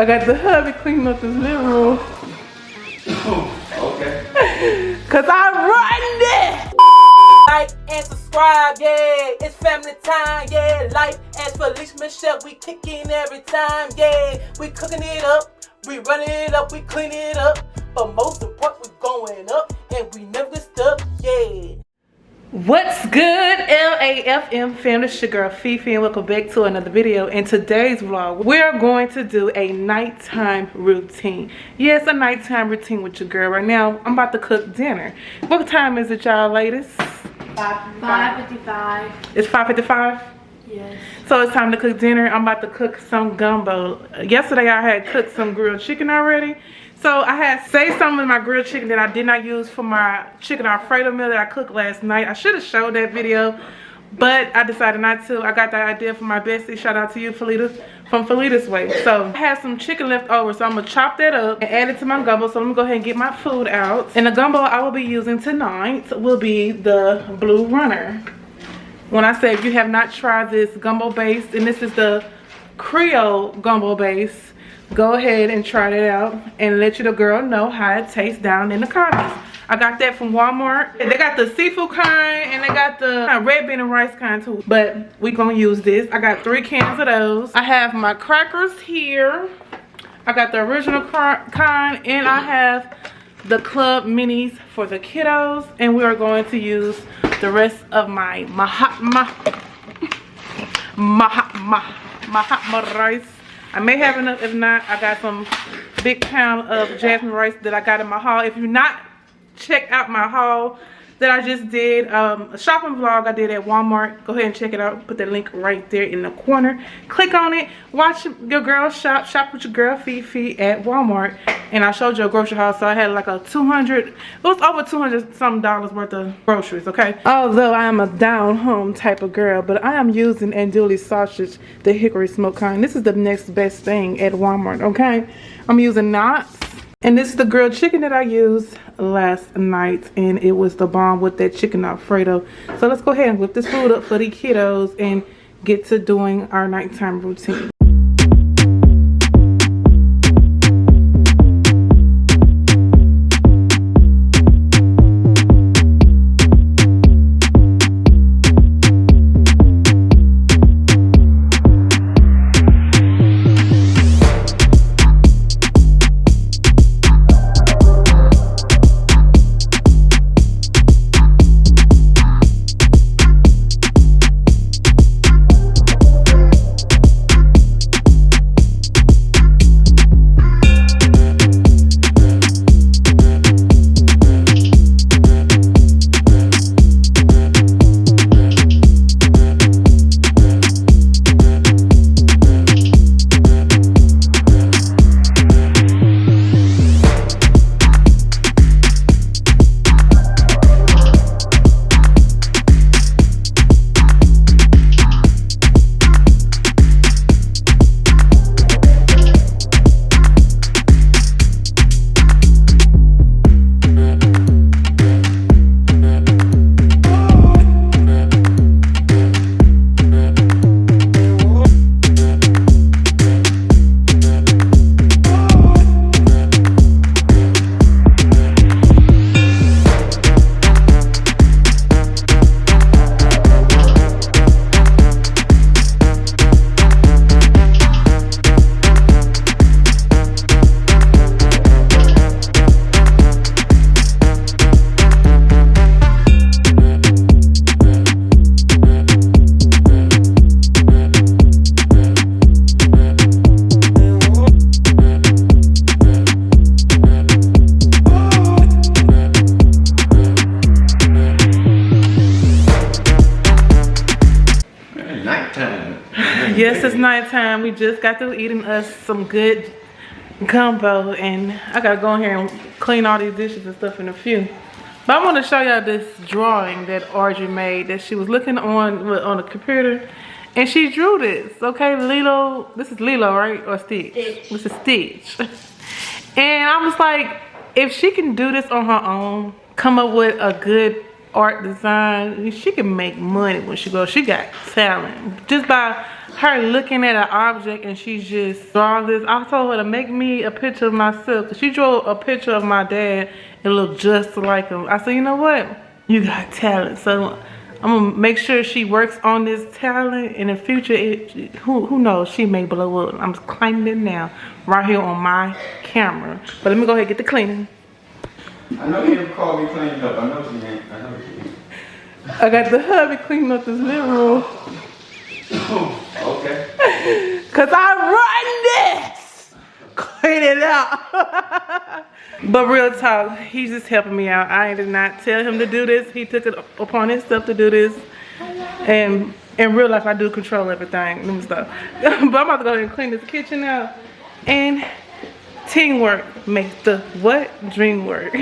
got the hubby cleaning up this living room. Okay. Cause I run it. Like and subscribe, yeah. It's family time, yeah. Life as Felicia Michelle, we kicking every time, yeah. We cooking it up, we running it up, we cleaning it up. But most important, we going up and we never get stuck, yeah. What's good, LAFM family? It's your girl Fifi and welcome back to another video. In today's vlog, we're going to do a nighttime routine. Yes, a nighttime routine with your girl. Right now, I'm about to cook dinner. What time is it, y'all ladies? 5:55. It's 5:55? Yes. So it's time to cook dinner. I'm about to cook some gumbo. Yesterday I had cooked some grilled chicken already. So I had saved some of my grilled chicken that I did not use for my chicken Alfredo meal that I cooked last night. I should have showed that video, but I decided not to. I got that idea from my bestie. Shout out to you, Felicia, from Felicia's Way. So I had some chicken left over, so I'm gonna chop that up and add it to my gumbo. So let me go ahead and get my food out. And the gumbo I will be using tonight will be the Blue Runner. When I say if you have not tried this gumbo base, and this is the Creole gumbo base, go ahead and try it out and let your girl know how it tastes down in the comments. I got that from Walmart. They got the seafood kind and they got the red bean and rice kind too. But we gonna use this. I got 3 cans of those. I have my crackers here. I got the original kind and I have the club minis for the kiddos. And we are going to use the rest of my Mahatma rice. I may have enough. If not, I got some big pound of jasmine rice that I got in my haul. If you not check out my haul that I just did, a shopping vlog I did at Walmart, go ahead and check it out. Put the link right there in the corner. Click on it. Watch your girl shop. Shop with your girl Fifi at Walmart. And I showed you a grocery haul, so I had like a 200. It was over 200 some dollars worth of groceries. Okay. Although I am a down home type of girl, but I am using andouille sausage, the hickory smoke kind. This is the next best thing at Walmart. Okay. I'm using knots. And this is the grilled chicken that I used last night, and it was the bomb with that chicken Alfredo. So let's go ahead and whip this food up for the kiddos and get to doing our nighttime routine. Yes, it's nighttime. We just got through eating us some good gumbo, and I gotta go in here and clean all these dishes and stuff in a few. But I want to show y'all this drawing that Audrey made that she was looking on the computer, and she drew this. Okay, Lilo. This is Lilo, right? Or Stitch? Stitch. This is Stitch. And I was like, if she can do this on her own, come up with a good art design. She can make money when she goes. She got talent. Just by her looking at an object and she just draws this. I told her to make me a picture of myself. She drew a picture of my dad and looked just like him. I said, you know what? You got talent. So I'm gonna make sure she works on this talent. In the future, who knows, she may blow up. I'm claiming it now, right here on my camera. But let me go ahead and get the cleaning. I know you didn't call me cleaning up. I know she ain't. I know she ain't. I got the hubby cleaning up this living room. Okay. Cause I run this. Clean it out. But real talk, he's just helping me out. I did not tell him to do this. He took it upon himself to do this. And in real life, I do control everything and stuff. But I'm about to go ahead and clean this kitchen out. And teamwork makes the what? Dream work.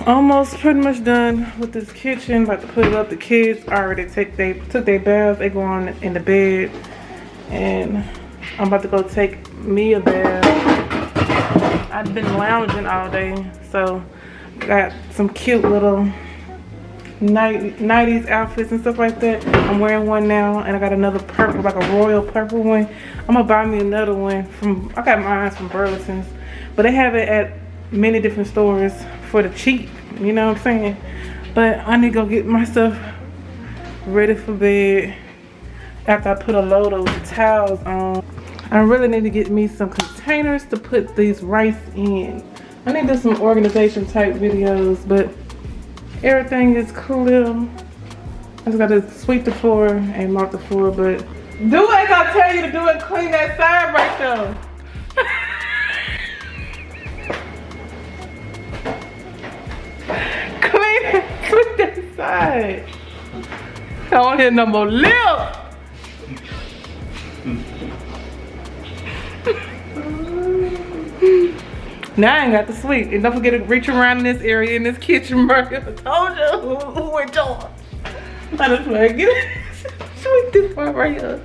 Almost pretty much done with this kitchen. About to put it up. The kids already took their baths. They go on in the bed, and I'm about to go take me a bath. I've been lounging all day, so got some cute little 90s outfits and stuff like that. I'm wearing one now, and I got another purple, like a royal purple one. I'm gonna buy me another one I got mine from Burlington's, but they have it at many different stores for the cheap, you know what I'm saying? But I need to go get myself ready for bed after I put a load of towels on. I really need to get me some containers to put these rice in. I need to do some organization type videos, but everything is clear. I just gotta sweep the floor and mop the floor, but do as I tell you to do and clean that side right there. Sweep that side. I don't hear no more lip. Now I ain't got to sweep. And don't forget to reach around in this area in this kitchen, bro. I told you who in charge. I just want to get it. Sweep this part right here.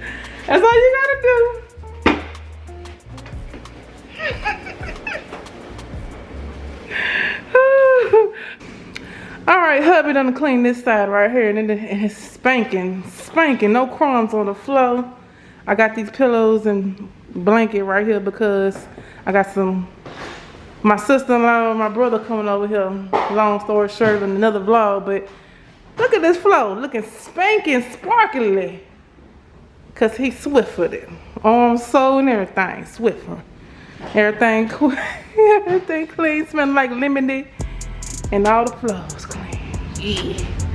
That's all you gotta do. Alright, hubby done clean this side right here, and it's spanking, no crumbs on the floor. I got these pillows and blanket right here because I got my sister-in-law and my brother coming over here. Long story short, in another vlog, but look at this floor, looking spanking, sparkly. Cause he's swift-footed, arms, soul, and everything, swifter. Everything clean, smelling like lemony. And all the floors clean. Yeah.